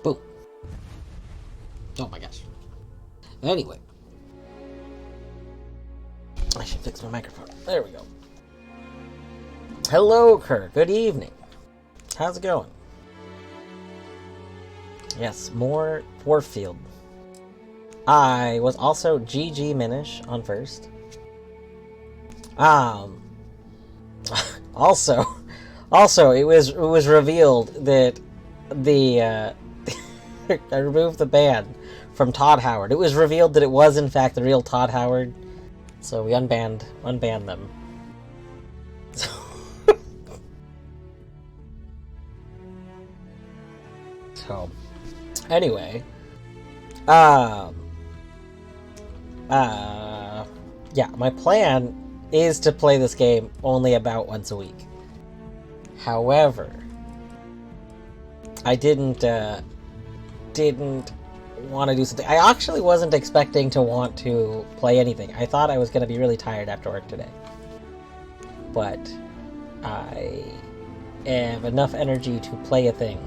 Boom. Oh my gosh. Anyway. I should fix my microphone. There we go. Hello, Kerr. Good evening. How's it going? Yes, more Starfield. I was also GG Minish on first. Also, it was revealed that the I removed the ban from Todd Howard. It was revealed that it was in fact the real Todd Howard, so we unbanned them. So, anyway, yeah, my plan is to play this game only about once a week. However, I didn't want to do something. I actually wasn't expecting to want to play anything. I thought I was going to be really tired after work today. But I have enough energy to play a thing.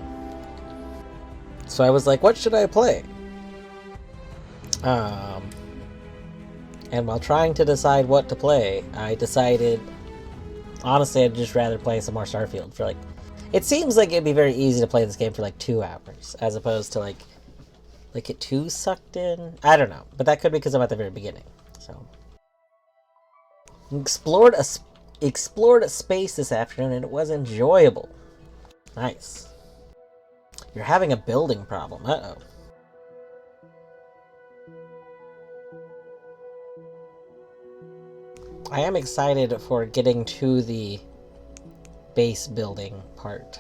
So I was like, what should I play? And while trying to decide what to play, I decided, honestly, I'd just rather play some more Starfield for like... It seems like it'd be very easy to play this game for like 2 hours, as opposed to like get too sucked in. I don't know, but that could be because I'm at the very beginning. So, explored a space this afternoon, and it was enjoyable. Nice. You're having a building problem. Uh-oh. I am excited for getting to the base building part.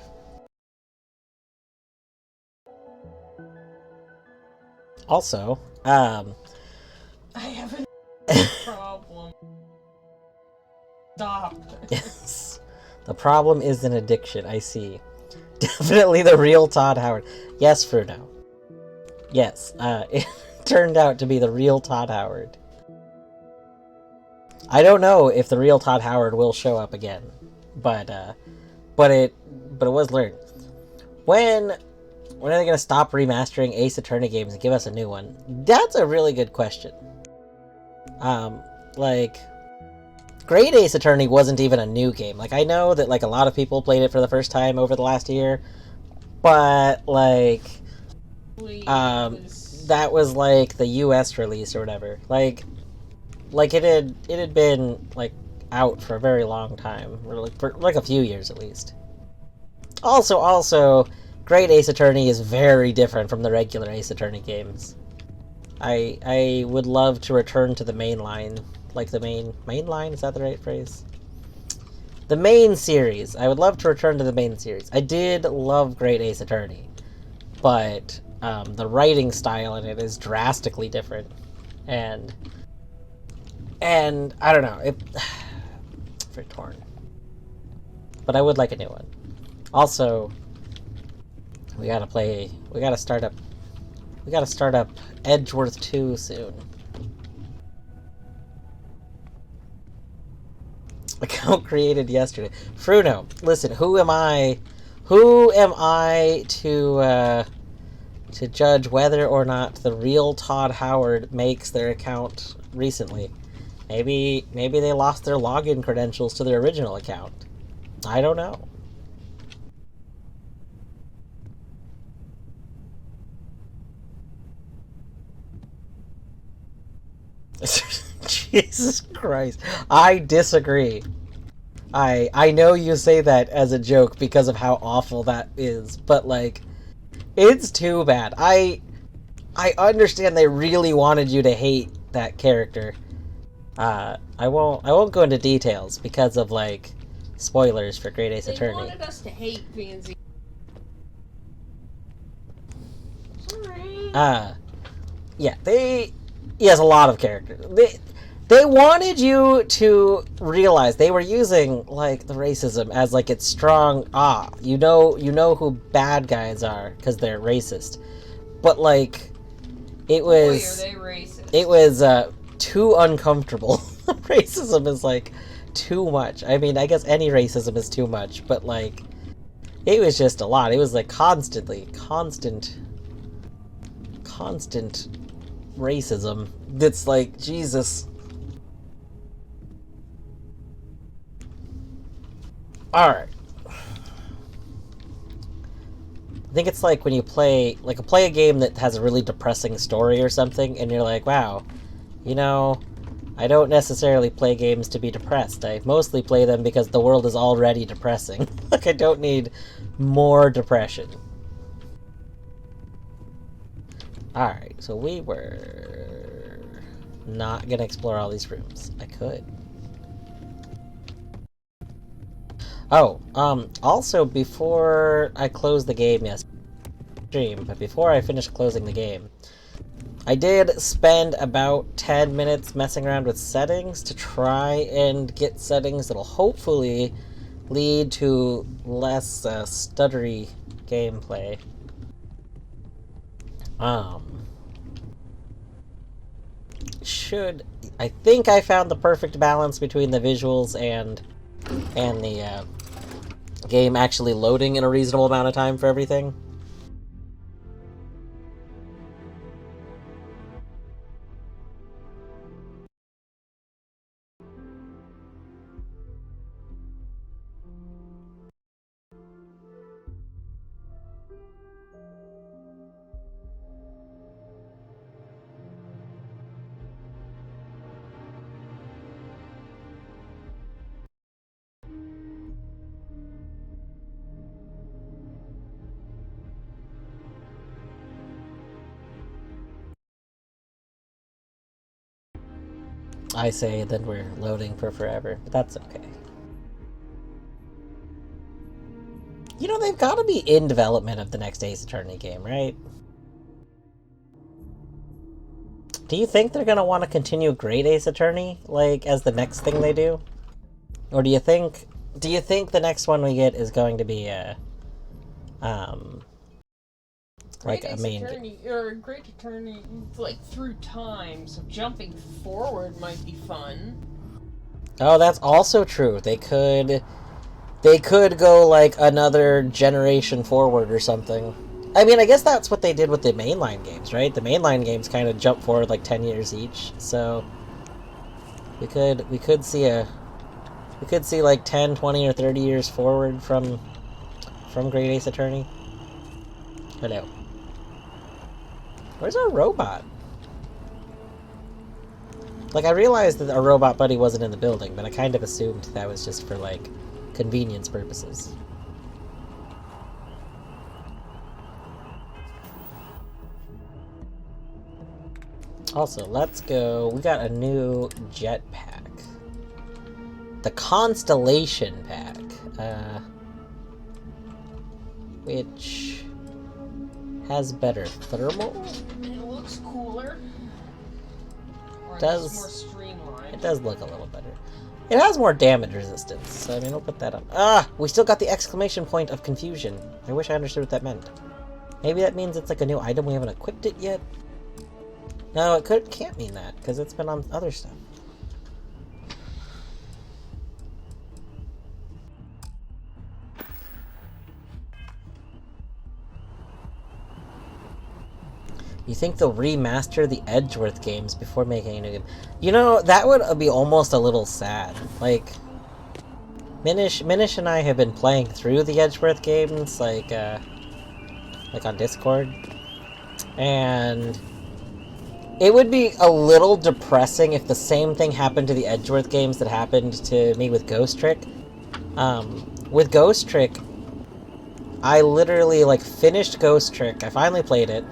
Also, I have a problem. Stop. Yes. The problem is an addiction, I see. Definitely the real Todd Howard. Yes, Fruno. Yes, it turned out to be the real Todd Howard. I don't know if the real Todd Howard will show up again, but it was learned. When are they gonna stop remastering Ace Attorney games and give us a new one? That's a really good question. Like, Great Ace Attorney wasn't even a new game. Like, I know that like a lot of people played it for the first time over the last year, but like, that was like the US release or whatever. Like it had been like out for a very long time, or like for like a few years at least. Also, Great Ace Attorney is very different from the regular Ace Attorney games. I would love to return to the main line. Like the main line? Is that the right phrase? The main series. I would love to return to the main series. I did love Great Ace Attorney, but the writing style in it is drastically different, and I don't know, it's very torn. But I would like a new one. Also, we gotta start up Edgeworth 2 soon. Account created yesterday. Fruno, listen, who am I to judge whether or not the real Todd Howard makes their account recently? Maybe they lost their login credentials to their original account. I don't know. Jesus Christ. I disagree. I know you say that as a joke because of how awful that is, but like, it's too bad. I understand they really wanted you to hate that character. I won't go into details because of like spoilers for Great Ace Attorney. They wanted us to hate VNZ. Sorry. Yeah, he has a lot of characters. They wanted you to realize they were using like the racism as like it's strong. You know who bad guys are because they're racist, but like it was. Boy, are they racist. It was too uncomfortable. Racism is like too much. I mean, I guess any racism is too much, but like it was just a lot. It was like constant racism. That's like, Jesus. Alright. I think it's like when you play a game that has a really depressing story or something, and you're like, wow, you know, I don't necessarily play games to be depressed. I mostly play them because the world is already depressing. Like, I don't need more depression. Alright, so we were not gonna explore all these rooms. I could. Oh, also, before I close the game, but before I finish closing the game, I did spend about 10 minutes messing around with settings to try and get settings that'll hopefully lead to less stuttery gameplay. I think I found the perfect balance between the visuals and the game actually loading in a reasonable amount of time for everything. I say then we're loading for forever, but that's okay. You know, they've got to be in development of the next Ace Attorney game, right? Do you think they're going to want to continue Great Ace Attorney, like, as the next thing they do? Or do you think the next one we get is going to be like a main game? Or a Great Attorney, like, through time, so jumping forward might be fun. Oh, that's also true. They could go, like, another generation forward or something. I mean, I guess that's what they did with the mainline games, right? The mainline games kind of jump forward, like, 10 years each, so we could see like 10, 20, or 30 years forward from Great Ace Attorney. Hello. Where's our robot? Like, I realized that our robot buddy wasn't in the building, but I kind of assumed that was just for, like, convenience purposes. Also, let's go. We got a new jetpack. The Constellation Pack. Which has better thermal? It looks cooler. Or Does more streamlined. It does look a little better. It has more damage resistance, so I mean, we'll put that up. Ah! We still got the exclamation point of confusion. I wish I understood what that meant. Maybe that means it's like a new item, we haven't equipped it yet? No, it can't mean that, because it's been on other stuff. You think they'll remaster the Edgeworth games before making a new game? You know, that would be almost a little sad. Like, Minish and I have been playing through the Edgeworth games, like on Discord. And it would be a little depressing if the same thing happened to the Edgeworth games that happened to me with Ghost Trick. With Ghost Trick, I literally, like, finished Ghost Trick. I finally played it.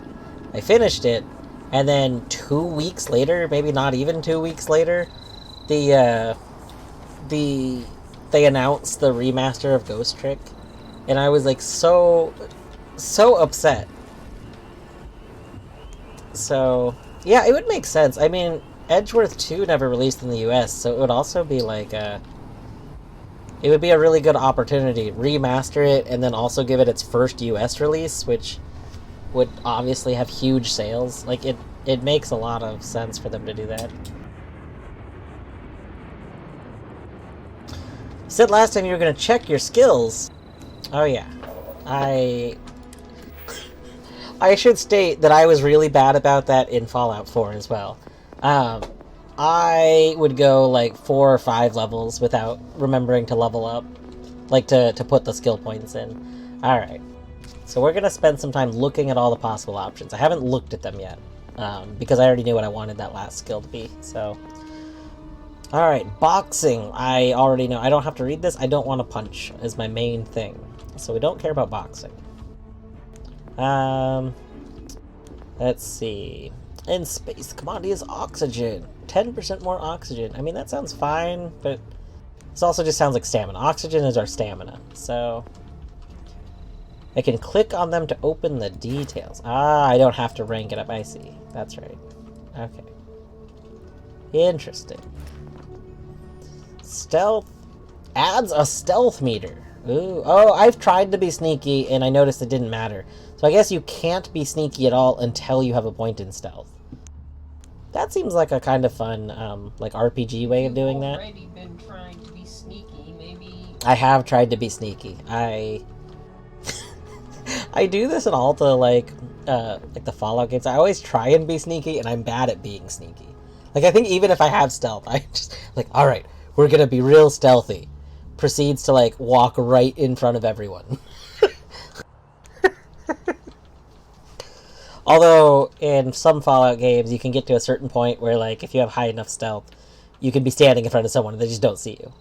I finished it, and then 2 weeks later, maybe not even 2 weeks later, they announced the remaster of Ghost Trick, and I was like so upset. So yeah, it would make sense. I mean, Edgeworth 2 never released in the US, so it would also be like it would be a really good opportunity. Remaster it and then also give it its first US release, which would obviously have huge sales. Like, it makes a lot of sense for them to do that. You said last time you were going to check your skills. Oh yeah. I should state that I was really bad about that in Fallout 4 as well. I would go like 4 or 5 levels without remembering to level up. Like, to put the skill points in. Alright. So we're going to spend some time looking at all the possible options. I haven't looked at them yet, because I already knew what I wanted that last skill to be, so... Alright, boxing. I already know. I don't have to read this. I don't want to punch, is my main thing. So we don't care about boxing. Let's see. In space, commodity is oxygen. 10% more oxygen. I mean, that sounds fine, but this also just sounds like stamina. Oxygen is our stamina, so... I can click on them to open the details. Ah, I don't have to rank it up. I see. That's right. Okay. Interesting. Stealth adds a stealth meter. Ooh. Oh, I've tried to be sneaky, and I noticed it didn't matter. So I guess you can't be sneaky at all until you have a point in stealth. That seems like a kind of fun, like, RPG way of doing that. You've already been trying to be sneaky. Maybe... I have tried to be sneaky. I do this in all the, like the Fallout games. I always try and be sneaky, and I'm bad at being sneaky. Like, I think even if I have stealth, I just, like, alright, we're gonna be real stealthy. Proceeds to, like, walk right in front of everyone. Although, in some Fallout games, you can get to a certain point where, like, if you have high enough stealth, you can be standing in front of someone and they just don't see you.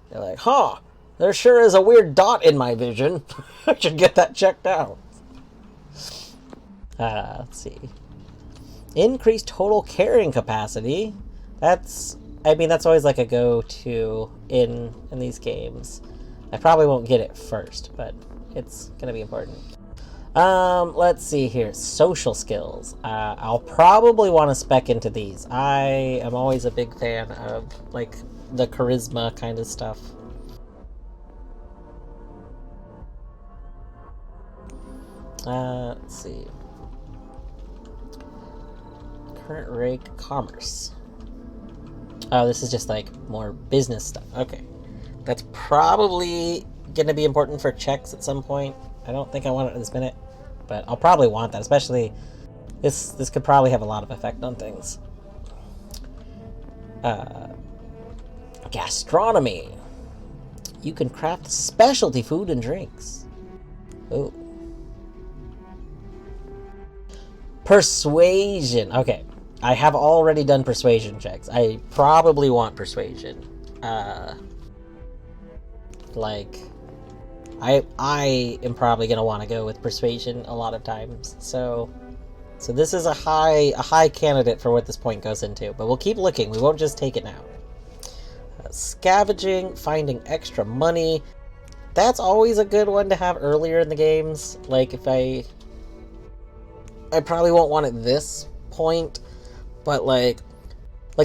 They're like, huh, there sure is a weird dot in my vision. I should get that checked out. Let's see. Increased total carrying capacity. That's always like a go-to in these games. I probably won't get it first, but it's gonna be important. Let's see here. Social skills. I'll probably want to spec into these. I am always a big fan of, like, the charisma kind of stuff. Let's see. Current rate commerce. Oh, this is just like more business stuff. Okay. That's probably going to be important for checks at some point. I don't think I want it this minute, but I'll probably want that, especially this could probably have a lot of effect on things. Gastronomy. You can craft specialty food and drinks. Oh. Persuasion. Okay. I have already done persuasion checks. I probably want persuasion. Like, I am probably going to want to go with persuasion a lot of times. So, So this is a high candidate for what this point goes into, but we'll keep looking. We won't just take it now. Scavenging, finding extra money. That's always a good one to have earlier in the games. Like, if I probably won't want it this point, but like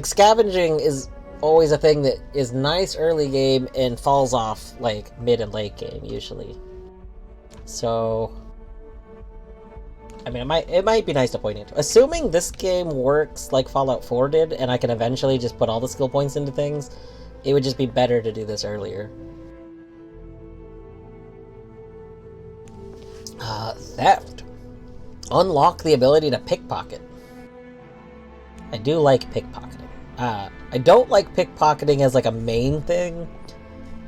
scavenging is always a thing that is nice early game and falls off like mid and late game usually. So I mean, it might be nice to point into. Assuming this game works like Fallout 4 did, and I can eventually just put all the skill points into things, it would just be better to do this earlier. Theft. Unlock the ability to pickpocket. I do like pickpocketing. I don't like pickpocketing as like a main thing,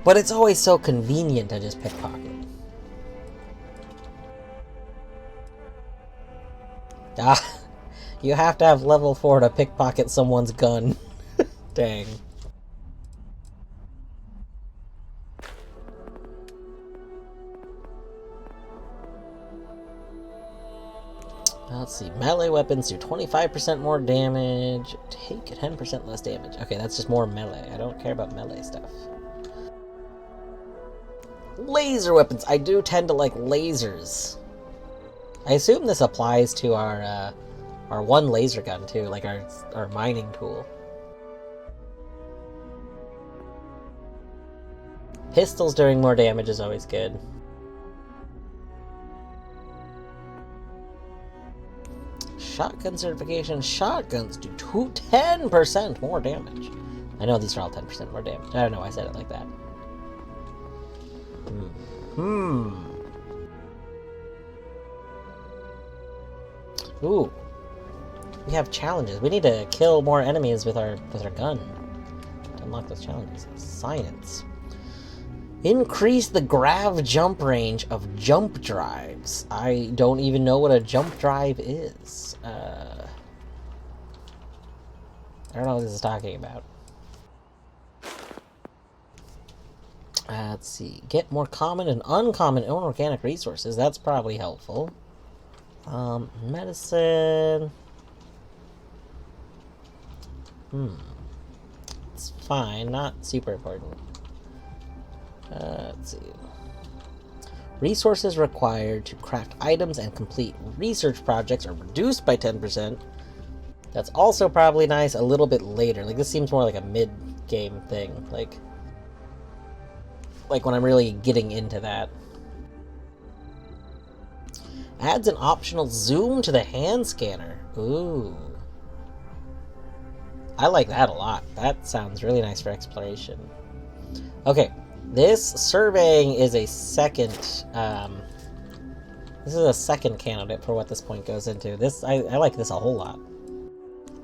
but it's always so convenient to just pickpocket. You have to have level 4 to pickpocket someone's gun. Dang. Let's see. Melee weapons do 25% more damage. Take 10% less damage. Okay, that's just more melee. I don't care about melee stuff. Laser weapons. I do tend to like lasers. I assume this applies to our one laser gun too, like our mining tool. Pistols doing more damage is always good. Shotgun certification. Shotguns do 10% more damage. I know these are all 10% more damage. I don't know why I said it like that. Ooh. We have challenges. We need to kill more enemies with our gun to unlock those challenges. Science. Increase the grav jump range of jump drives. I don't even know what a jump drive is. I don't know what this is talking about. Let's see. Get more common and uncommon inorganic resources. That's probably helpful. Medicine. It's fine. Not super important. Let's see. Resources required to craft items and complete research projects are reduced by 10%. That's also probably nice a little bit later. Like, this seems more like a mid-game thing. Like when I'm really getting into that. Adds an optional zoom to the hand scanner. Ooh. I like that a lot. That sounds really nice for exploration. Okay. This surveying is a second, this is a second candidate for what this point goes into. I like this a whole lot.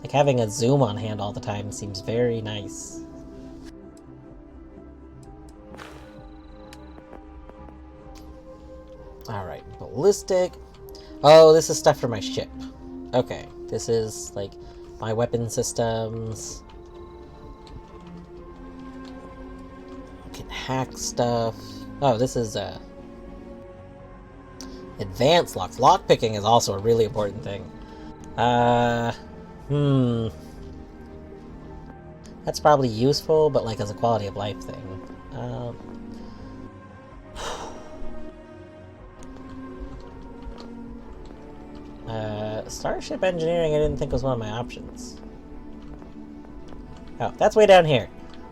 Like, having a zoom on hand all the time seems very nice. Alright, ballistic. Oh, this is stuff for my ship. Okay, this is, like, my weapon systems. Can hack stuff. Oh, this is advanced locks. Lockpicking is also a really important thing. That's probably useful, but like as a quality of life thing. Starship engineering I didn't think was one of my options. Oh, that's way down here.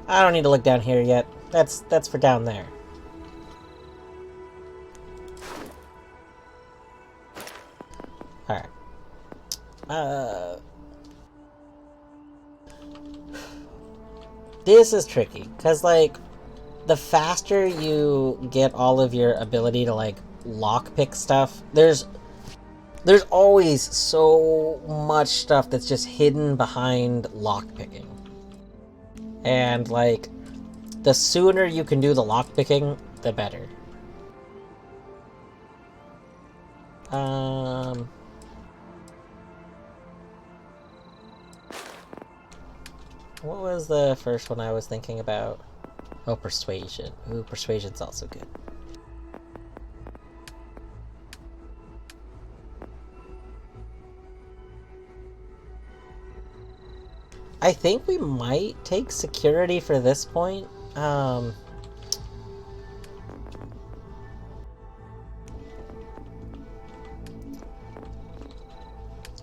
I don't need to look down here yet. That's for down there. Alright. This is tricky, because, like, the faster you get all of your ability to, like, lockpick stuff, there's always so much stuff that's just hidden behind lockpicking. And, like, the sooner you can do the lockpicking, the better. What was the first one I was thinking about? Oh, persuasion. Ooh, persuasion's also good. I think we might take security for this point.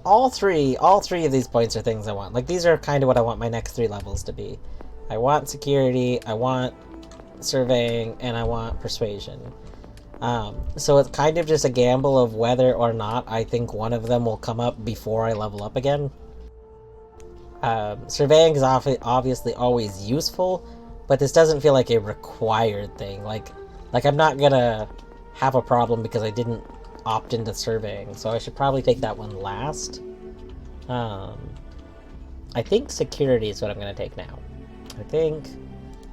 All three of these points are things I want. Like, these are kind of what I want my next 3 levels to be. I want security, I want surveying, and I want persuasion. So it's kind of just a gamble of whether or not I think one of them will come up before I level up again. Surveying is obviously always useful, but this doesn't feel like a required thing. Like I'm not gonna have a problem because I didn't opt into surveying, so I should probably take that one last. I think security is what I'm gonna take now. I think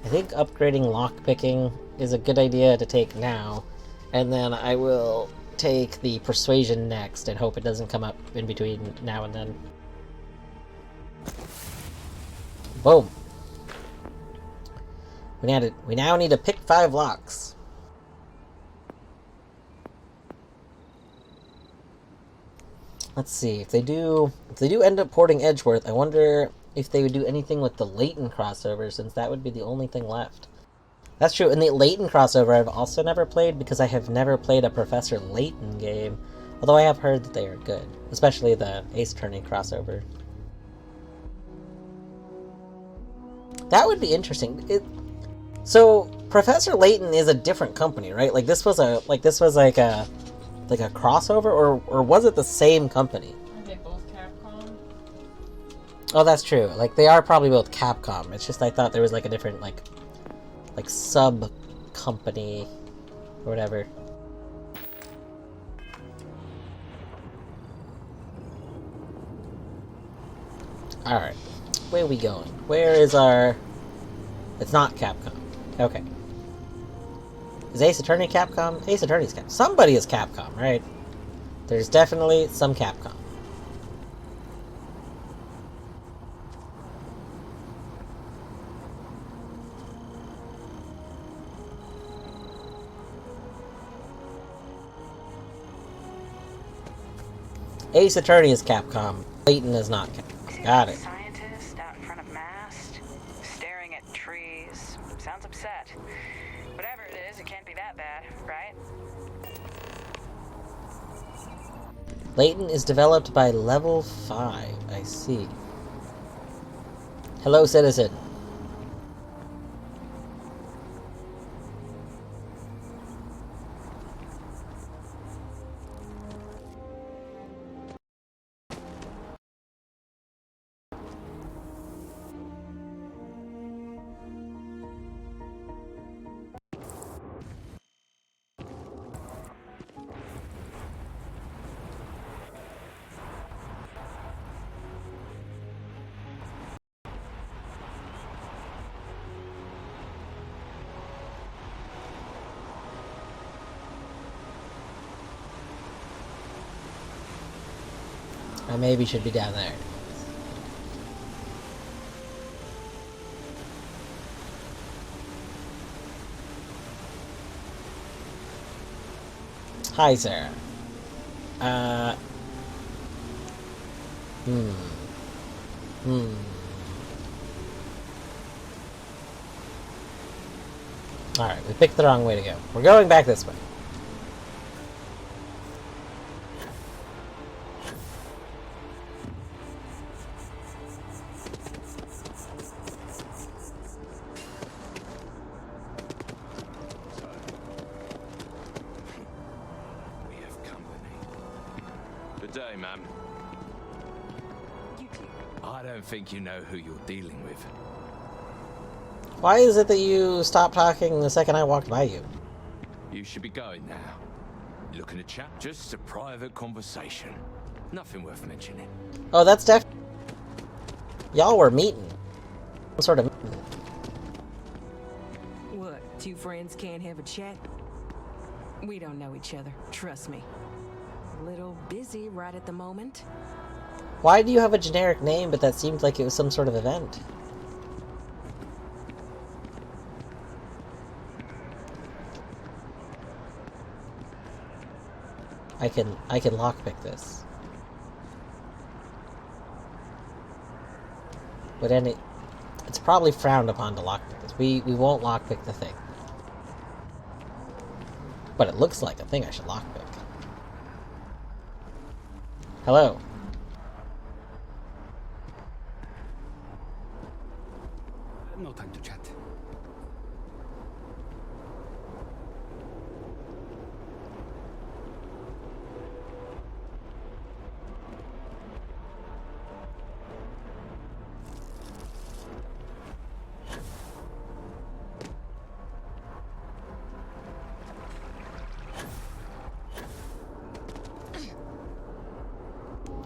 upgrading lockpicking is a good idea to take now, and then I will take the persuasion next and hope it doesn't come up in between now and then. Boom. We now need to pick 5 locks. Let's see, if they do end up porting Edgeworth, I wonder if they would do anything with the Layton crossover, since that would be the only thing left. That's true, and the Layton crossover I've also never played because I have never played a Professor Layton game, although I have heard that they are good, especially the Ace Attorney crossover. That would be interesting. So Professor Layton is a different company, right? Like this was like a crossover, or was it the same company? Are they both Capcom? Oh, that's true. Like they are probably both Capcom. It's just I thought there was like a different like sub company or whatever. All right, where are we going? Where is our? It's not Capcom. Okay. Is Ace Attorney Capcom? Ace Attorney's Capcom. Somebody is Capcom, right? There's definitely some Capcom. Ace Attorney is Capcom. Layton is not Capcom. Got it. Scientist out in front of mast, staring at trees. Sounds upset. Whatever it is, it can't be that bad, right? Layton is developed by Level 5. I see. Hello, citizen. I maybe should be down there. Hi, Sarah. Alright, we picked the wrong way to go. We're going back this way. Day, ma'am. I don't think you know who you're dealing with. Why is it that you stopped talking the second I walked by you? You should be going now. Looking to chat? Just a private conversation. Nothing worth mentioning. Oh, that's y'all were meeting. Some sort of meeting. What, two friends can't have a chat? We don't know each other, trust me. A little busy right at the moment. Why do you have a generic name, but that seemed like it was some sort of event? I can lockpick this. But it's probably frowned upon to lockpick this. We won't lockpick the thing. But it looks like a thing I should lockpick. Hello. No time to chat.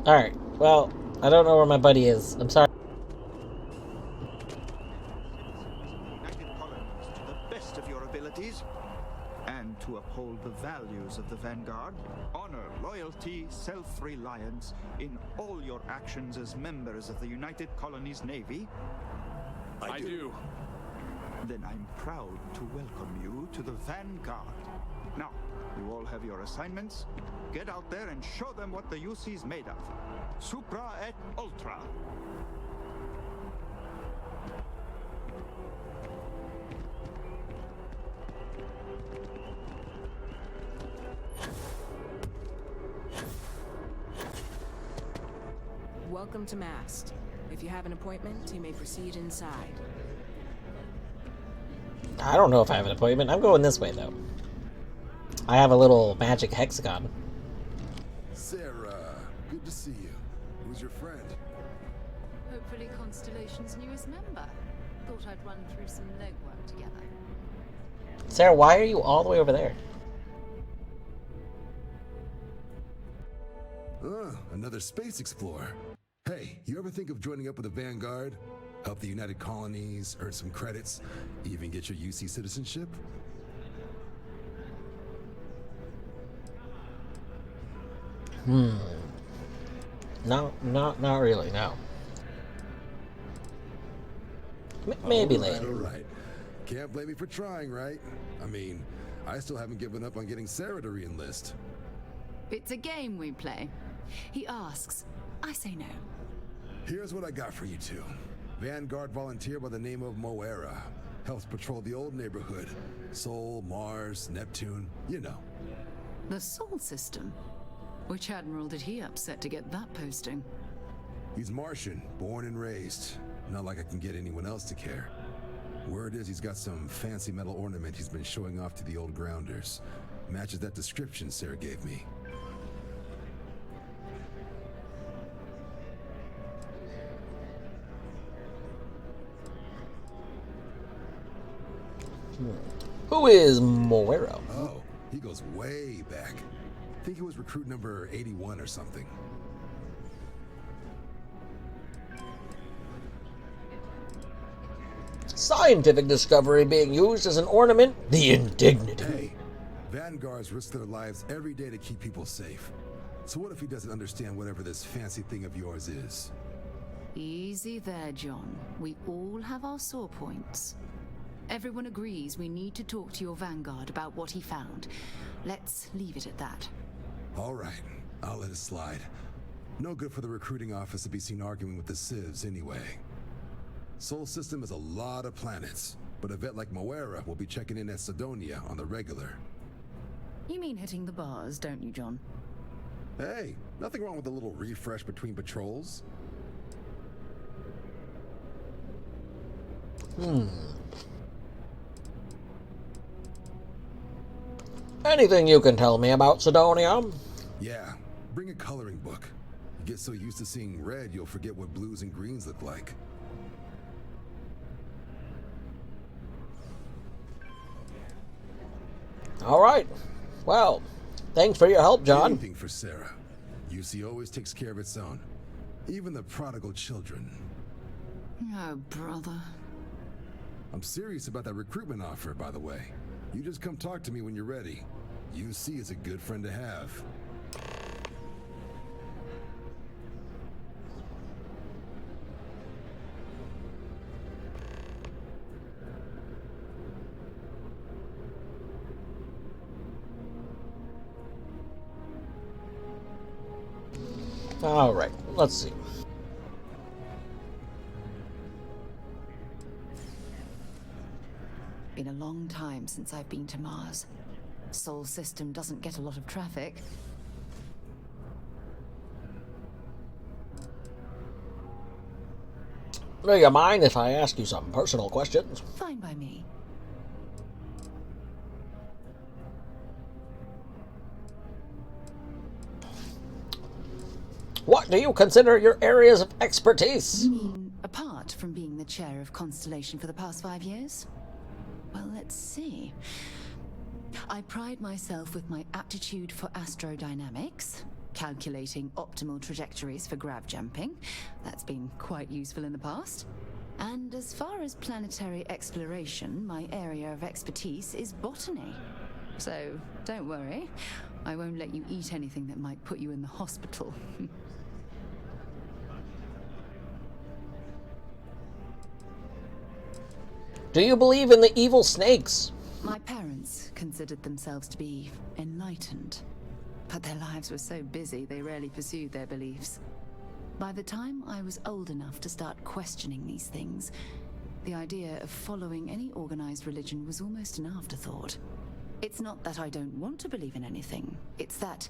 Alright, well, I don't know where my buddy is. I'm sorry. United colonies to the best of your abilities, and to uphold the values of the Vanguard, honor, loyalty, self-reliance in all your actions as members of the United Colonies Navy. I do. Then I'm proud to welcome you to the Vanguard. Now, you all have your assignments. Get out there and show them what the UC's made of. Supra et Ultra. Welcome to Mast. If you have an appointment, you may proceed inside. I don't know if I have an appointment. I'm going this way, though. I have a little magic hexagon. Sarah, good to see you. Who's your friend? Hopefully Constellation's newest member. Thought I'd run through some legwork together. Sarah, why are you all the way over there? Another space explorer. Hey, you ever think of joining up with the Vanguard? Help the United Colonies, earn some credits, even get your UC citizenship? No, not really, no. Maybe later. All right. Can't blame me for trying, right? I mean, I still haven't given up on getting Sarah to re-enlist. It's a game we play. He asks, I say no. Here's what I got for you two. Vanguard volunteer by the name of Moera. Helps patrol the old neighborhood. Sol, Mars, Neptune, you know. The Sol system? Which admiral did he upset to get that posting? He's Martian, born and raised. Not like I can get anyone else to care. Word is he's got some fancy metal ornament he's been showing off to the old grounders. Matches that description Sarah gave me. Who is Moero? Oh, he goes way back. I think he was recruit number 81 or something. Scientific discovery being used as an ornament? The indignity. Hey, Vanguards risk their lives every day to keep people safe. So what if he doesn't understand whatever this fancy thing of yours is? Easy there, John. We all have our sore points. Everyone agrees we need to talk to your Vanguard about what he found. Let's leave it at that. All right, I'll let it slide. No good for the recruiting office to be seen arguing with the civs anyway. Sol System has a lot of planets, but a vet like Moera will be checking in at Sidonia on the regular. You mean hitting the bars, don't you, John? Hey, nothing wrong with a little refresh between patrols. Anything you can tell me about Sidonia? Yeah, bring a coloring book. You get so used to seeing red, you'll forget what blues and greens look like. All right. Well, thanks for your help, John. Anything for Sarah. UC always takes care of its own. Even the prodigal children. Oh, brother. I'm serious about that recruitment offer, by the way. You just come talk to me when you're ready. UC is a good friend to have. All right. Let's see. been a long time since I've been to Mars. Sol system doesn't get a lot of traffic. Do you mind if I ask you some personal questions? Fine by me. What do you consider your areas of expertise? You mean, apart from being the chair of Constellation for the past 5 years? Well, let's see. I pride myself with my aptitude for astrodynamics, calculating optimal trajectories for grav jumping. That's been quite useful in the past. And as far as planetary exploration, my area of expertise is botany. So, don't worry. I won't let you eat anything that might put you in the hospital. Do you believe in the evil snakes? My parents considered themselves to be enlightened, but their lives were so busy they rarely pursued their beliefs. By the time I was old enough to start questioning these things, the idea of following any organized religion was almost an afterthought. It's not that I don't want to believe in anything, it's that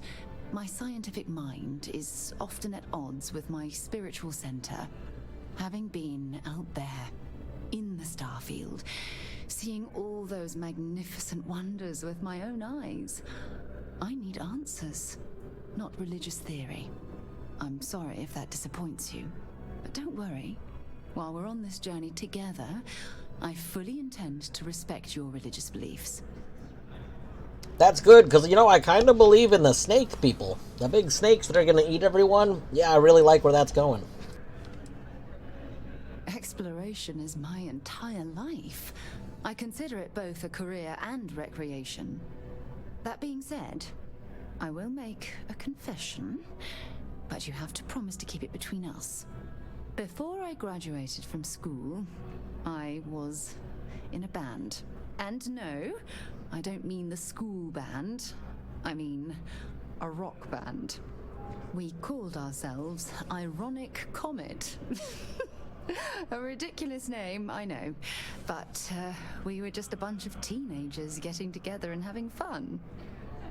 my scientific mind is often at odds with my spiritual center. Having been out there, in the Starfield, seeing all those magnificent wonders with my own eyes, I need answers, not religious theory. I'm sorry if that disappoints you, but don't worry. While we're on this journey together, I fully intend to respect your religious beliefs. That's good, because, you know, I kind of believe in the snake people. The big snakes that are going to eat everyone. Yeah, I really like where that's going. Exploration is my entire life. I consider it both a career and recreation. That being said, I will make a confession, but you have to promise to keep it between us. Before I graduated from school, I was in a band. And no, I don't mean the school band. I mean a rock band. We called ourselves Ironic Comet. A ridiculous name, I know. But we were just a bunch of teenagers getting together and having fun.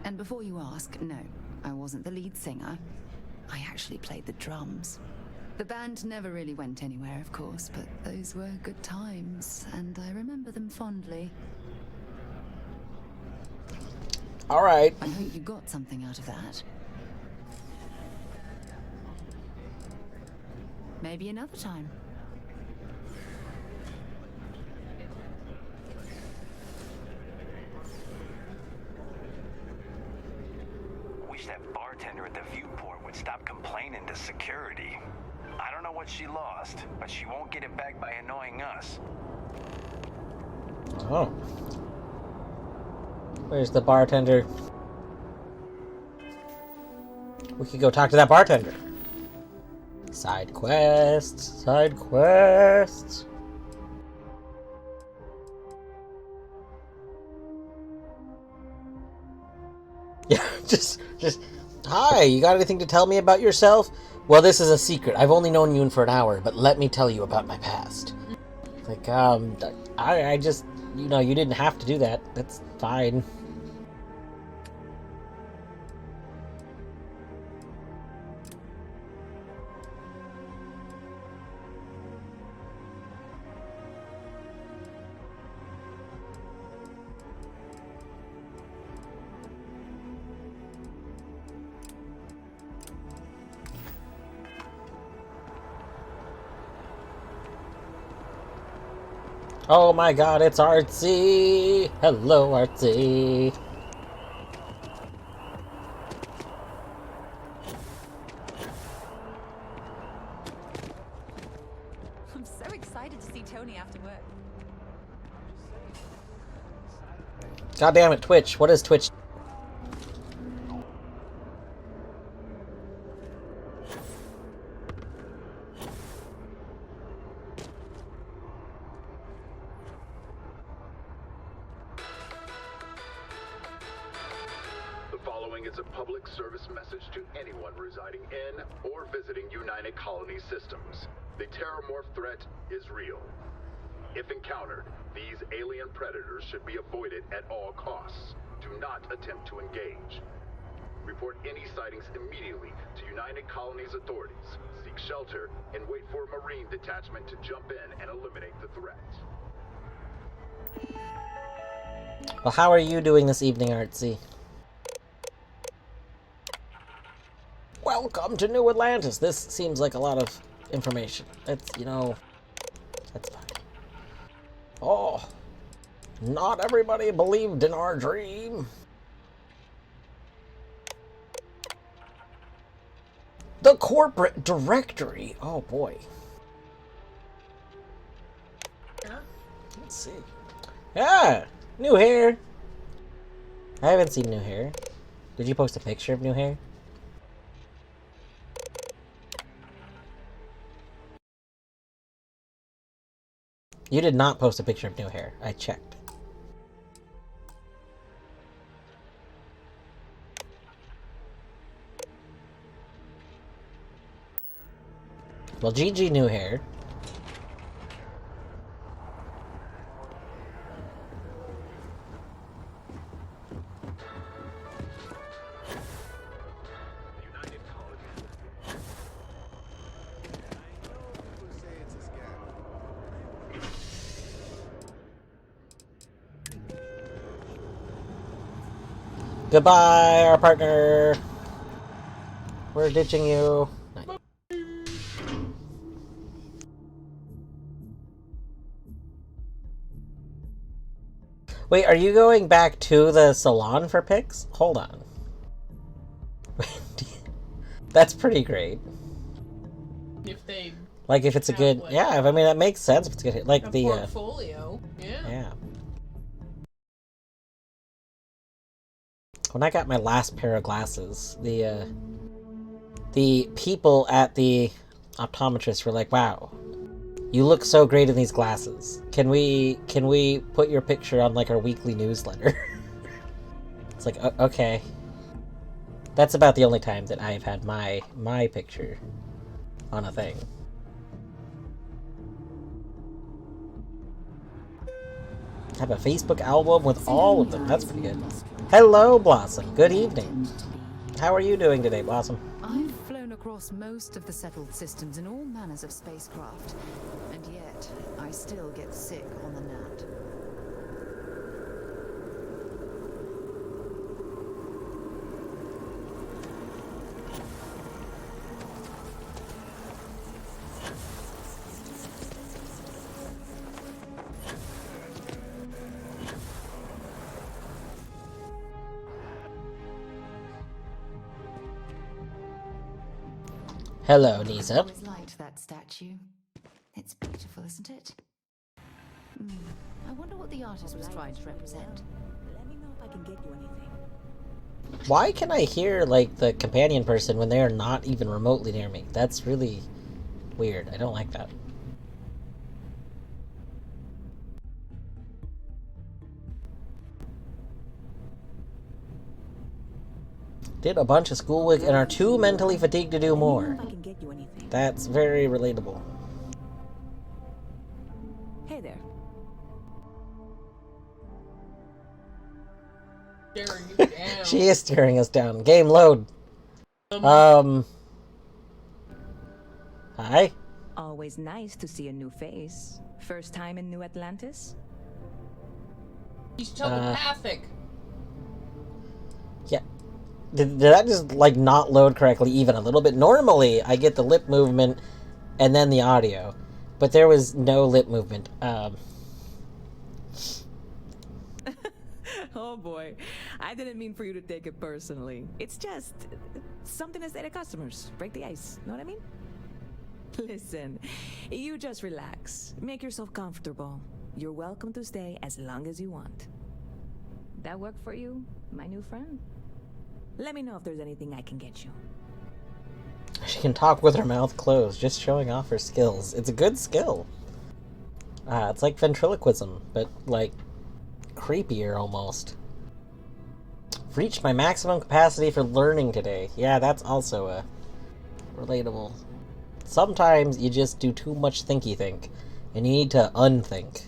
And before you ask, no, I wasn't the lead singer. I actually played the drums. The band never really went anywhere, of course, but those were good times, and I remember them fondly. All right. I hope you got something out of that. Maybe another time. Wish that bartender at the viewport would stop complaining to security. I don't know what she lost, but she won't get it back by annoying us. Oh. Where's the bartender? We could go talk to that bartender. Side quests, side quests. Yeah, just, hi, you got anything to tell me about yourself? Well, this is a secret. I've only known you for an hour, but let me tell you about my past. Like, I just, you know, you didn't have to do that. That's fine. Oh my god, it's Artsy! Hello, Artsy! I'm so excited to see Tony after work. God damn it, Twitch. What is Twitch? Is a public service message to anyone residing in or visiting United Colony systems. The terramorph threat is real. If encountered, these alien predators should be avoided at all costs. Do not attempt to engage. Report any sightings immediately to United Colonies authorities. Seek shelter and wait for a Marine detachment to jump in and eliminate the threat. Well, how are you doing this evening, Artsy? Welcome to New Atlantis. This seems like a lot of information. It's, you know, that's fine. Oh, not everybody believed in our dream. The corporate directory. Oh boy. Let's see. Ah, new hair. I haven't seen new hair. Did you post a picture of new hair? You did not post a picture of new hair. I checked. Well, GG new hair. Goodbye, our partner. We're ditching you. Nice. Wait, are you going back to the salon for pics? Hold on. That's pretty great. If they like, if it's a good, like, yeah. I mean, that makes sense. If it's good, like a the portfolio. yeah. When I got my last pair of glasses, the people at the optometrist were like, "Wow, you look so great in these glasses. Can we put your picture on like our weekly newsletter?" It's like, okay. That's about the only time that I've had my picture on a thing. I have a Facebook album with all of them. That's pretty good. Hello, Blossom. Good evening. How are you doing today, Blossom? I've flown across most of the settled systems in all manners of spacecraft, and yet I still get sick on the gnat. Hello, Nisa. I always liked that statue. It's beautiful, isn't it? I wonder what the artist was trying to represent. Let me know if I can get you anything. Why can I hear, like, the companion person when they are not even remotely near me? That's really weird. I don't like that. Did a bunch of schoolwork and are too mentally fatigued to do more. That's very relatable. Hey there. Staring you down. She is staring us down. Game load. Hi. Always nice to see a new face. First time in New Atlantis? He's telepathic. Yeah. Did that just, like, not load correctly even a little bit? Normally, I get the lip movement and then the audio. But there was no lip movement. Oh boy, I didn't mean for you to take it personally. It's just something to say to customers. Break the ice, know what I mean? Listen, you just relax. Make yourself comfortable. You're welcome to stay as long as you want. That work for you, my new friend? Let me know if there's anything I can get you. She can talk with her mouth closed, just showing off her skills. It's a good skill. It's like ventriloquism, but, like, creepier almost. Reached my maximum capacity for learning today. Yeah, that's also a relatable. Sometimes you just do too much thinky think, And you need to unthink.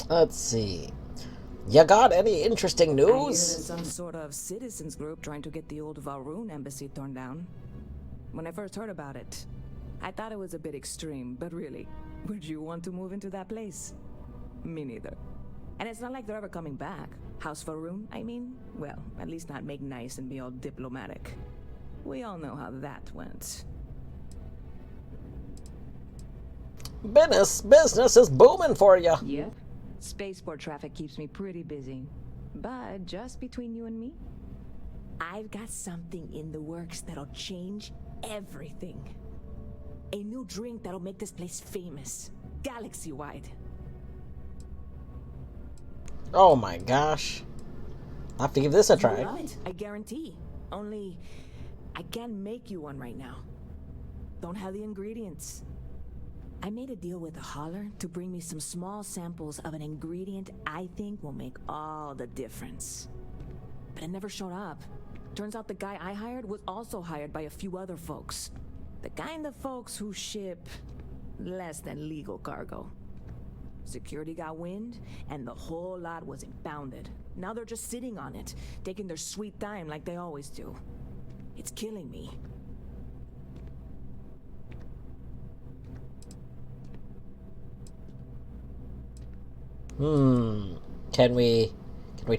Let's see. You got any interesting I hear news? there's some sort of citizens group trying to get the old Valroon embassy torn down. When I first heard about it, I thought it was a bit extreme, but really, would you want to move into that place? Me neither. And it's not like they're ever coming back. House Valroon, I mean? Well, at least not make nice and be all diplomatic. We all know how that went. Business is booming for you. Yep. Spaceport traffic keeps me pretty busy. But just between you and me, I've got something in the works that'll change everything. A new drink that'll make this place famous, galaxy-wide. Oh my gosh. I'll have to give this a try. You love it, I guarantee. Only, I can't make you one right now. Don't have the ingredients. I made a deal with a hauler to bring me some small samples of an ingredient I think will make all the difference. But it never showed up. Turns out the guy I hired was also hired by a few other folks. The kind of folks who ship less than legal cargo. Security got wind, and the whole lot was impounded. Now they're just sitting on it, taking their sweet time like they always do. It's killing me. Can we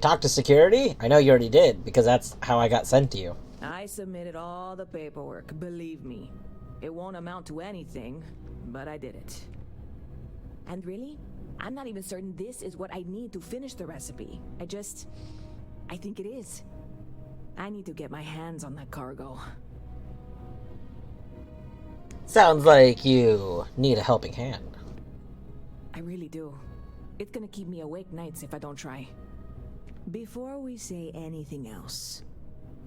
talk to security? I know you already did, because that's how I got sent to you. I submitted all the paperwork, believe me. It won't amount to anything, but I did it. And really, I'm not even certain this is what I need to finish the recipe. I think it is. I need to get my hands on that cargo. Sounds like you need a helping hand. I really do. It's gonna keep me awake nights if I don't try. Before we say anything else,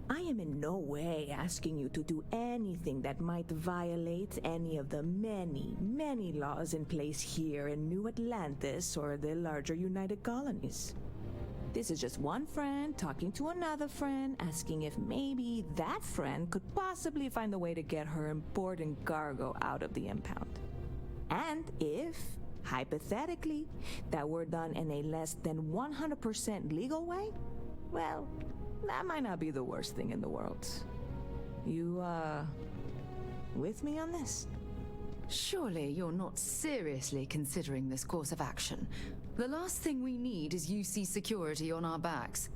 I am in no way asking you to do anything that might violate any of the many, many laws in place here in New Atlantis or the larger United Colonies. This is just one friend talking to another friend, asking if maybe that friend could possibly find a way to get her important cargo out of the impound. And if, hypothetically, that were done in a less than 100% legal way, well, that might not be the worst thing in the world. You, with me on this? Surely you're not seriously considering this course of action. The last thing we need is UC security on our backs.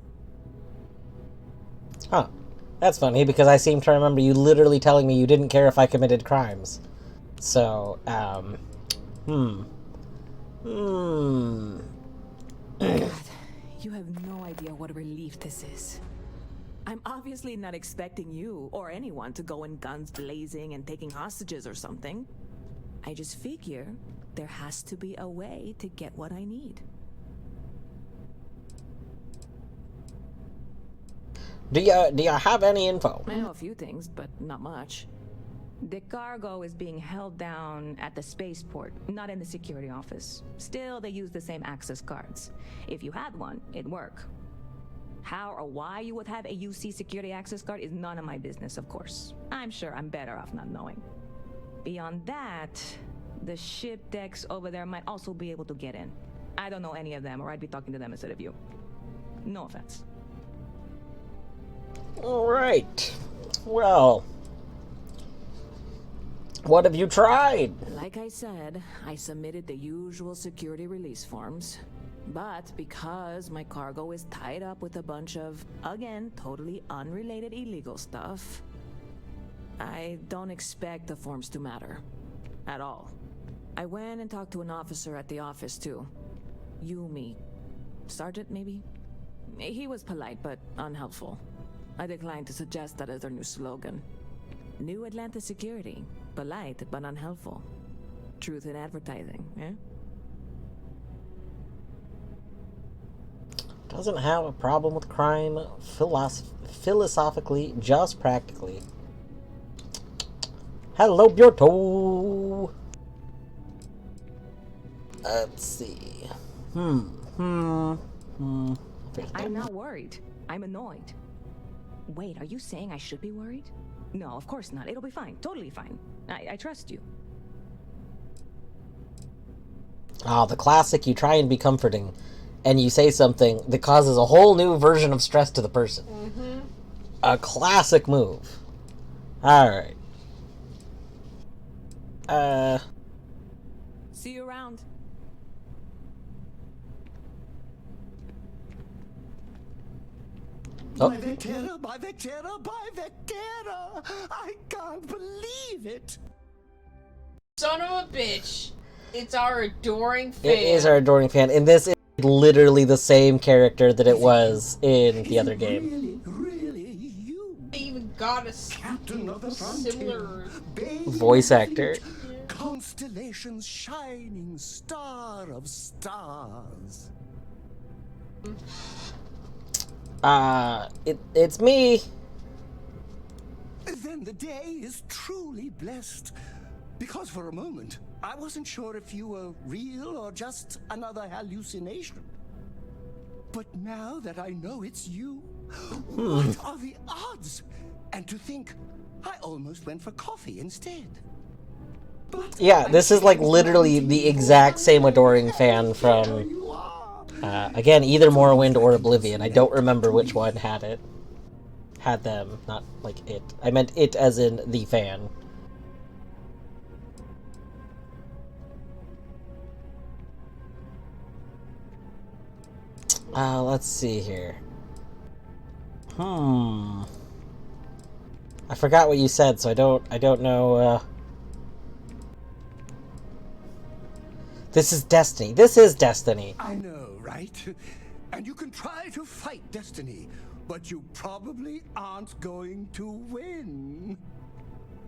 Huh. That's funny, because I seem to remember you literally telling me you didn't care if I committed crimes. So, God, you have no idea what a relief this is. I'm obviously not expecting you or anyone to go in guns blazing and taking hostages or something. I just figure there has to be a way to get what I need. do you have any info? I know a few things, but not much. The cargo is being held down at the spaceport, not in the security office. Still, they use the same access cards. If you had one, it'd work. How or why you would have a UC security access card is none of my business, of course. I'm sure I'm better off not knowing. Beyond that, the ship decks over there might also be able to get in. I don't know any of them, or I'd be talking to them instead of you. No offense. Alright. Well, what have you tried? Like I said, I submitted the usual security release forms. But because my cargo is tied up with a bunch of, again, totally unrelated illegal stuff, I don't expect the forms to matter. At all. I went and talked to an officer at the office, too. Yumi. Sergeant, maybe? He was polite, but unhelpful. I declined to suggest that as their new slogan. New Atlantis Security. Polite, but unhelpful. Truth in advertising, eh? Doesn't have a problem with crime philosophically, just practically. Hello, Bjorto! Let's see. I'm not worried. I'm annoyed. Wait, are you saying I should be worried? No, of course not. It'll be fine. Totally fine. I trust you. The classic, you try and be comforting, and you say something that causes a whole new version of stress to the person. Mm-hmm. A classic move. Alright. See you around. Oh. My Vectera, my Vectera, my Vectera! I can't believe it! Son of a bitch! It's our adoring fan. It is our adoring fan, and this is literally the same character that it was in the other game. Really, you? They even got a Captain of the similar voice actor. Constellation's shining star of stars. It's me. Then the day is truly blessed. Because for a moment, I wasn't sure if you were real or just another hallucination. But now that I know it's you, what are the odds? And to think, I almost went for coffee instead. But Yeah, this is like literally the exact same adoring fan from, again, either Morrowind or Oblivion. I don't remember which one had it. Had them, not like it. I meant it as in the fan. Let's see here. I forgot what you said, so I don't know, This is Destiny. This is Destiny. I know, right? And you can try to fight Destiny, but you probably aren't going to win.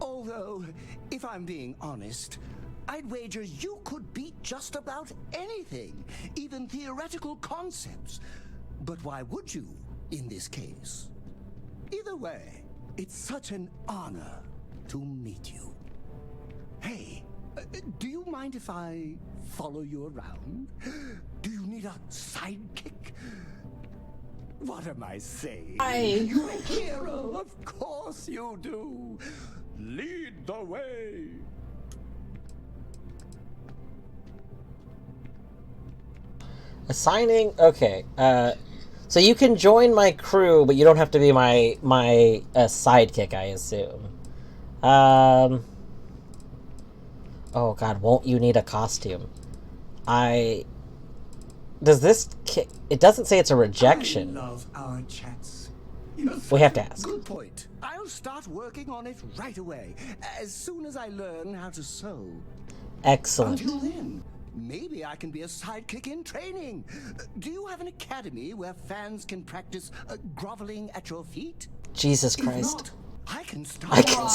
Although, if I'm being honest, I'd wager you could beat just about anything, even theoretical concepts. But why would you, in this case? Either way, it's such an honor to meet you. Hey, do you mind if I follow you around? Do you need a sidekick? What am I saying? You're a hero, of course you do. Lead the way. Assigning, okay. So you can join my crew, but you don't have to be my sidekick, I assume. Oh god, won't you need a costume? Does this... It doesn't say it's a rejection. I love our chats. We have to ask. Good point. I'll start working on it right away, as soon as I learn how to sew. Excellent. Until then, maybe I can be a sidekick in training. Do you have an academy where fans can practice groveling at your feet? Jesus If Christ. not, I can start. I can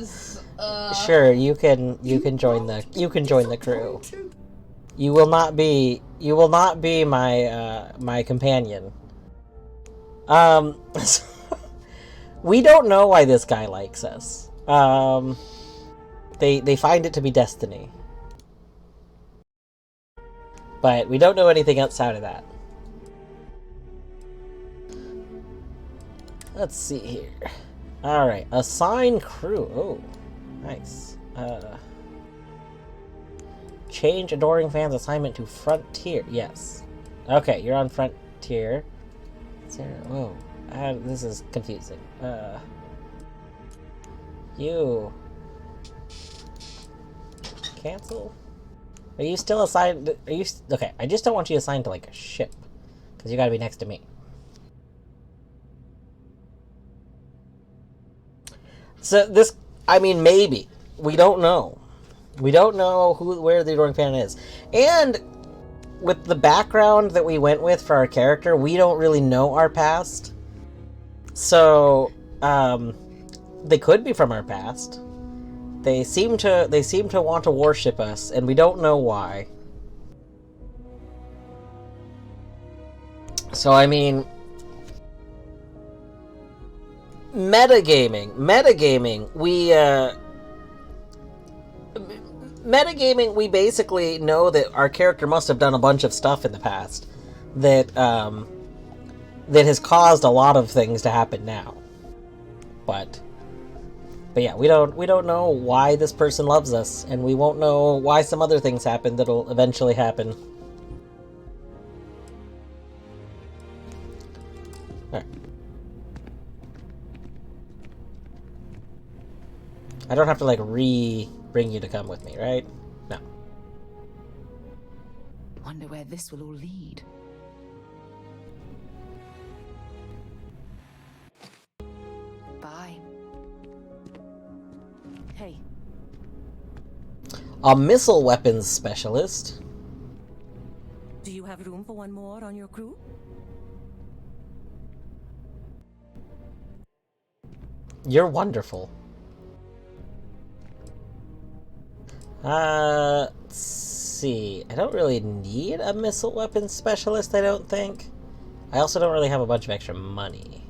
start. Sure, you can join the crew. You will not be my my companion. We don't know why this guy likes us. They find it to be destiny. But we don't know anything outside of that. Let's see here. Alright, assign crew. Oh, nice. Change adoring fans assignment to frontier. Yes. Okay, you're on frontier. Whoa. This is confusing. You... Cancel? Are you still assigned... Are you... Okay, I just don't want you assigned to, like, a ship. Because you gotta be next to me. So, this... I mean, maybe. We don't know. We don't know where the adoring fan is. And with the background that we went with for our character, we don't really know our past. So, they could be from our past. They seem to want to worship us, and we don't know why. So, I mean... Metagaming, we basically know that our character must have done a bunch of stuff in the past that that has caused a lot of things to happen now. But But yeah, we don't know why this person loves us, and we won't know why some other things happen that'll eventually happen. Alright. I don't have to like bring you to come with me, right? No. Wonder where this will all lead. Bye. Hey. A missile weapons specialist. Do you have room for one more on your crew? You're wonderful. Let's see. I don't really need a missile weapons specialist, I don't think. I also don't really have a bunch of extra money.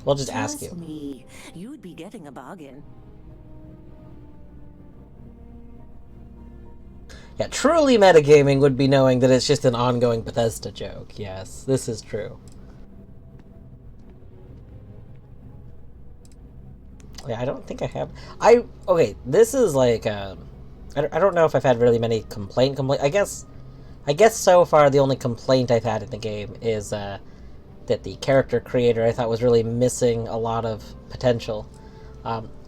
We'll just ask you. Trust me, you'd be getting a bargain. Yeah, truly metagaming would be knowing that it's just an ongoing Bethesda joke. Yes, this is true. Yeah, I don't think I have. Okay, this is like, I don't know if I've had really many complaint. I guess so far the only complaint I've had in the game is, that the character creator I thought was really missing a lot of potential.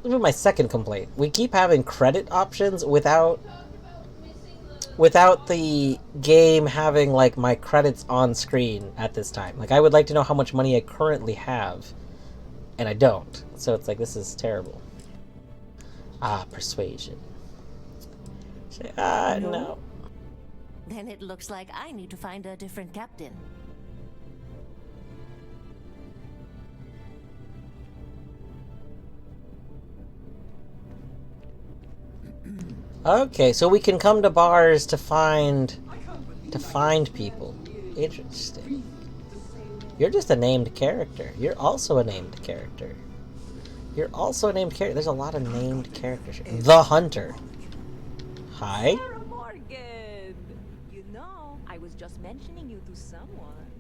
Even my second complaint. We keep having credit options without the game having, like, my credits on screen at this time. Like, I would like to know how much money I currently have. And I don't. So it's like, this is terrible. Persuasion. No. Then it looks like I need to find a different captain. Okay, so we can come to bars to find people. Interesting. You're just a named character. You're also a named character. You're also a named character. There's a lot of named characters here. The Hunter. Hi. Sarah Morgan! You know, I was just mentioning you to someone.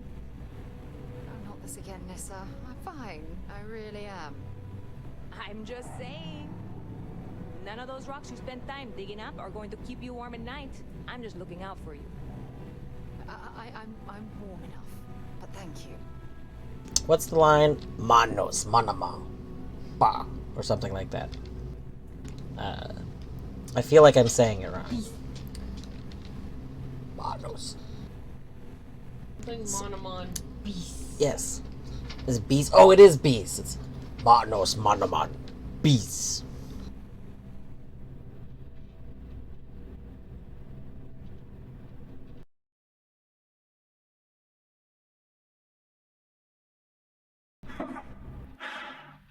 Oh, not this again, Nissa. I'm fine. I really am. I'm just saying. None of those rocks you spent time digging up are going to keep you warm at night. I'm just looking out for you. I'm warm enough, but thank you. What's the line? Manos, manama, ba, or something like that. I feel like I'm saying it wrong. Manos. Like Monomon Beast. Yes. It's beast. Oh, it is beast. It's Manos, manaman, beast.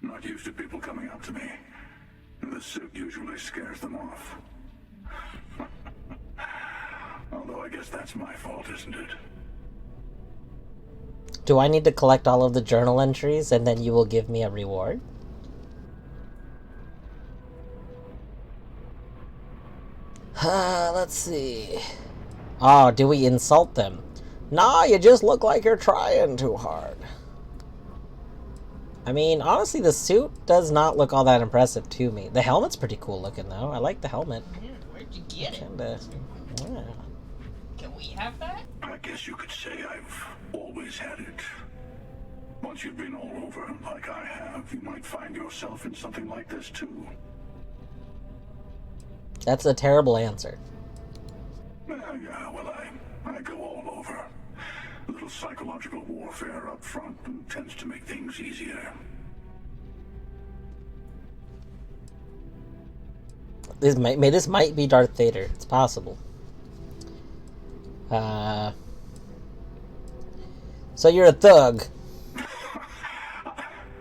Not used to people coming up to me. The suit usually scares them off. Although I guess that's my fault, isn't it? Do I need to collect all of the journal entries and then you will give me a reward? Let's see. Oh, do we insult them? Nah, you just look like you're trying too hard. I mean, honestly, the suit does not look all that impressive to me. The helmet's pretty cool looking, though. I like the helmet. Where'd you get Kinda, yeah. Can we have that? I guess you could say I've always had it. Once you've been all over, like I have, you might find yourself in something like this, too. That's a terrible answer. Yeah, well, I go all over. A little psychological warfare up front tends to make things easier. This might be Darth Vader. It's possible. So you're a thug.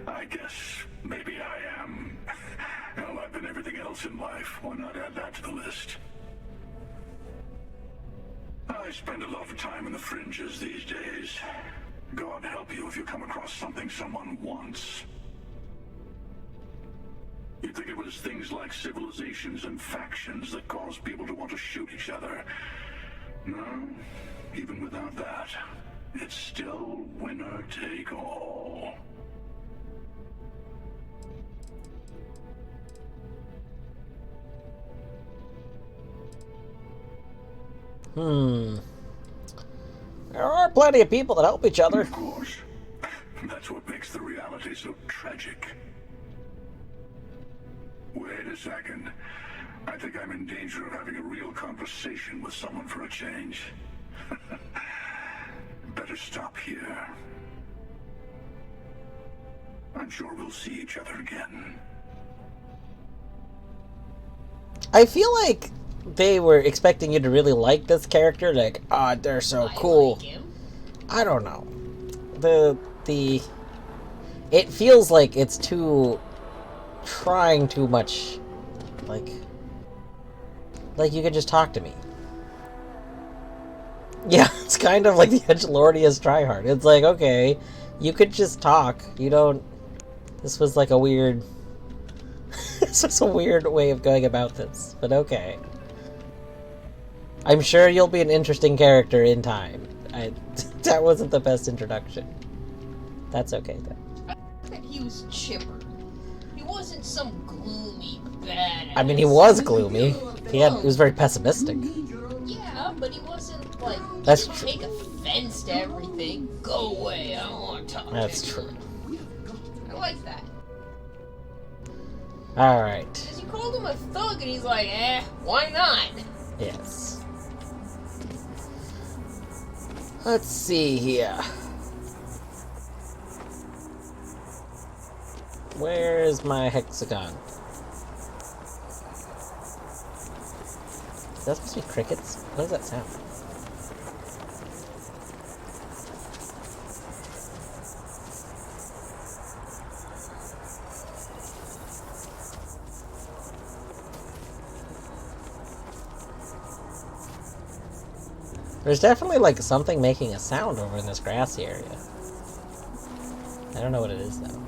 I guess maybe I am. Well, I've been everything else in life. Why not add that to the list? I spend a lot of time in the fringes these days. God help you if you come across something someone wants. You'd think it was things like civilizations and factions that cause people to want to shoot each other. No, even without that, it's still winner take all. There are plenty of people that help each other. Of course. That's what makes the reality so tragic. Wait a second. I think I'm in danger of having a real conversation with someone for a change. Better stop here. I'm sure we'll see each other again. I feel like they were expecting you to really like this character. Like, ah, they're so cool. Like him. I don't know. It feels like it's trying too much. Like you could just talk to me. Yeah, it's kind of like the Edgelordiest tryhard. It's like, okay, you could just talk. You don't... This was like a weird... This was a weird way of going about this, but okay. I'm sure you'll be an interesting character in time. That wasn't the best introduction. That's okay, though. I thought he was chipper. He wasn't some gloomy badass. I mean, he was gloomy. He was very pessimistic. Yeah, but he wasn't like, That's he true. take offense to everything. Go away, I don't want to talk to That's you. true. I like that. Alright. Because you called him a thug and he's like, why not? Yes. Let's see here. Where's my hexagon? Is that supposed to be crickets? What does that sound? There's definitely like something making a sound over in this grassy area. I don't know what it is though.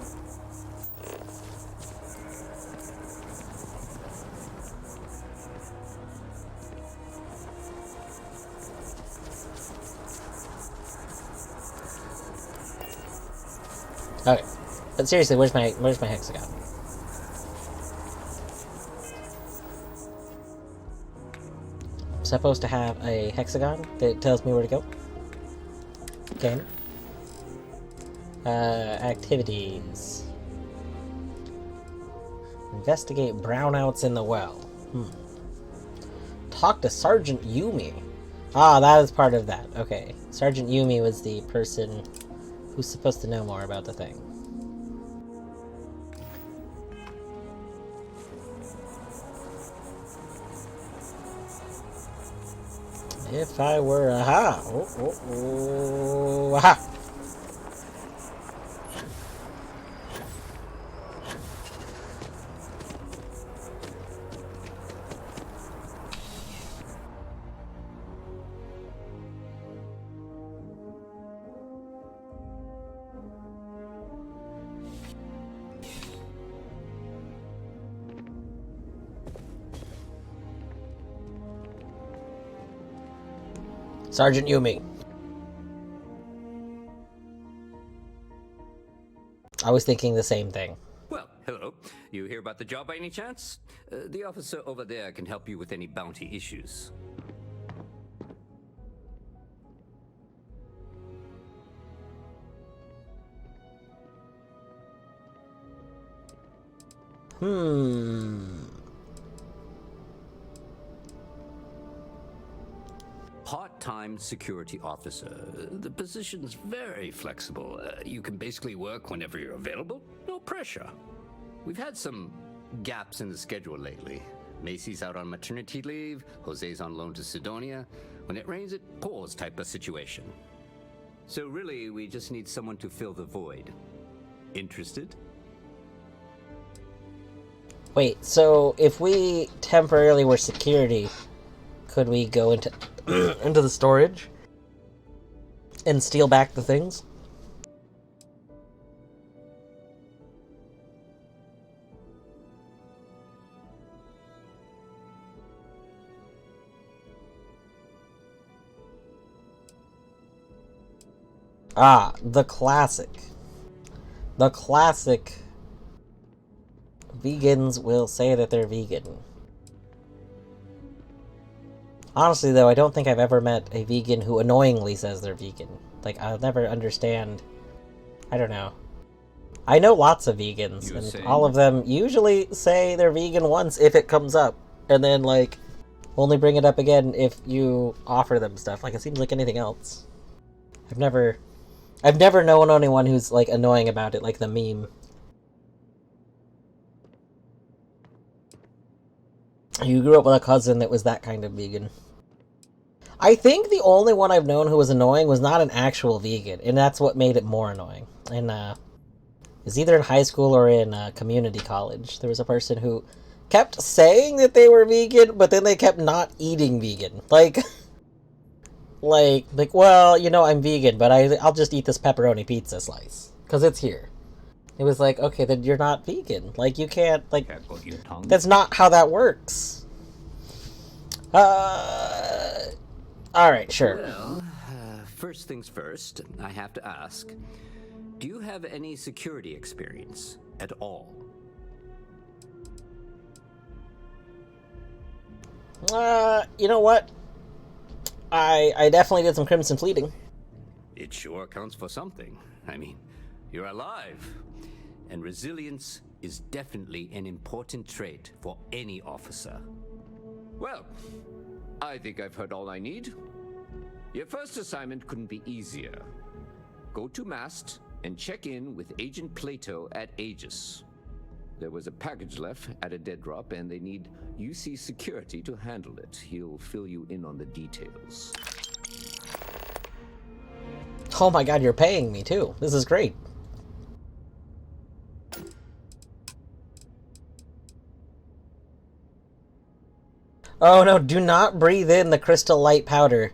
Okay, but seriously, where's my hexagon? I'm supposed to have a hexagon that tells me where to go. Okay. Activities. Investigate brownouts in the well. Talk to Sergeant Yumi. Ah, that is part of that. Okay. Sergeant Yumi was the person who's supposed to know more about the thing. If I were... Aha! Aha! Sergeant Yumi. I was thinking the same thing. Well, hello. You hear about the job by any chance? The officer over there can help you with any bounty issues. Part-time security officer. The position's very flexible. You can basically work whenever you're available. No pressure. We've had some gaps in the schedule lately. Macy's out on maternity leave. Jose's on loan to Sidonia. When it rains, it pours type of situation. So really, we just need someone to fill the void. Interested? Wait, so if we temporarily were security, could we go into into the storage and steal back the things? Ah, the classic. The classic. Vegans will say that they're vegan. Honestly, though, I don't think I've ever met a vegan who annoyingly says they're vegan. Like, I'll never understand. I don't know. I know lots of vegans, and all of them usually say they're vegan once if it comes up, and then, like, only bring it up again if you offer them stuff. Like, it seems like anything else. I've never known anyone who's, like, annoying about it, like the meme. You grew up with a cousin that was that kind of vegan. I think the only one I've known who was annoying was not an actual vegan, and that's what made it more annoying. And, it was either in high school or in community college. There was a person who kept saying that they were vegan, but then they kept not eating vegan. Like, well, you know, I'm vegan, but I'll just eat this pepperoni pizza slice, because it's here. It was like, okay, then you're not vegan. Like, you can't, like, that's not how that works. Alright, sure. Well, first things first, I have to ask, do you have any security experience at all? You know what? I definitely did some crimson fleeting. It sure counts for something. I mean, you're alive. And resilience is definitely an important trait for any officer. Well, I think I've heard all I need. Your first assignment couldn't be easier. Go to Mast and check in with Agent Plato at Aegis. There was a package left at a dead drop, and they need UC security to handle it. He'll fill you in on the details. Oh my god, you're paying me too. This is great. Oh no, do not breathe in the crystal light powder.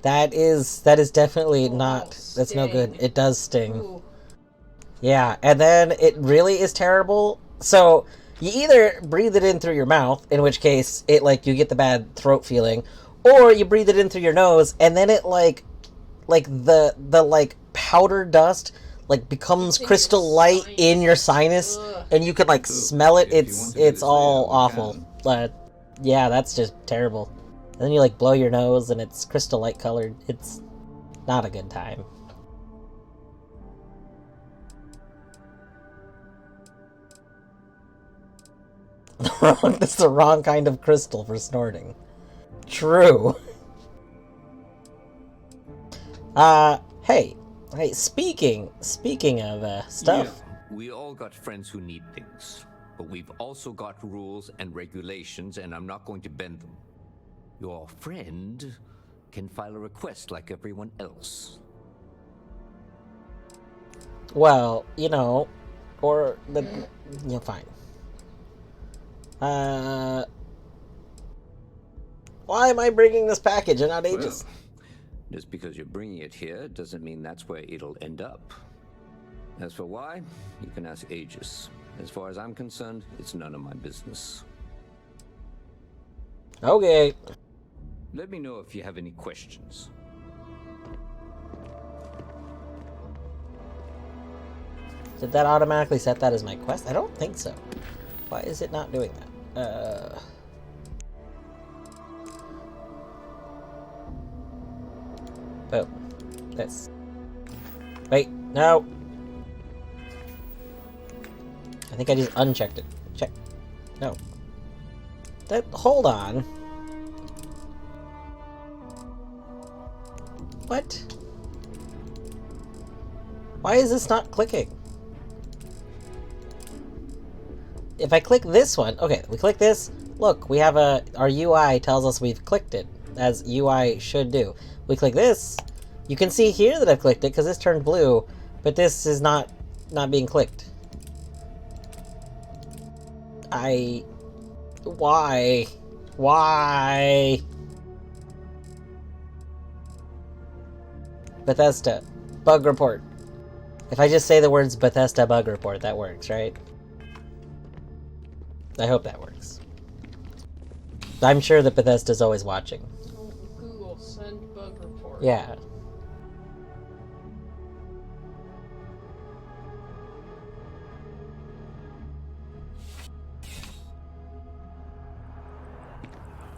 That is definitely not, that's no good. It does sting. Ooh. Yeah, and then it really is terrible. So, you either breathe it in through your mouth, in which case it, like, you get the bad throat feeling, or you breathe it in through your nose, and then it, like the like powder dust, like, becomes crystal light in your sinus, and you can, like, smell it. It's all awful. But yeah, that's just terrible. And then you, like, blow your nose, and it's crystal light colored. It's not a good time. That's the wrong kind of crystal for snorting. True. Hey, speaking of stuff. Yeah, we all got friends who need things, but we've also got rules and regulations, and I'm not going to bend them. Your friend can file a request like everyone else. Well, you know, or the, you know, fine. Why am I bringing this package and not Aegis? Well, just because you're bringing it here doesn't mean that's where it'll end up. As for why, you can ask Aegis. As far as I'm concerned, it's none of my business. Okay. Let me know if you have any questions. Did that automatically set that as my quest? I don't think so. Why is it not doing that? Oh. This. Wait, no! I think I just unchecked it. Check. No. That, hold on. What? Why is this not clicking? If I click this one, okay, we click this, look, we have our UI tells us we've clicked it, as UI should do. We click this, you can see here that I've clicked it, because this turned blue, but this is not being clicked. Why? Why? Bethesda, bug report. If I just say the words Bethesda bug report, that works, right? I hope that works. I'm sure that Bethesda's always watching. Google, send bug report. Yeah.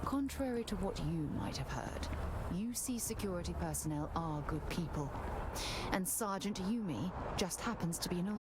Contrary to what you might have heard, UC security personnel are good people. And Sergeant Yumi just happens to be an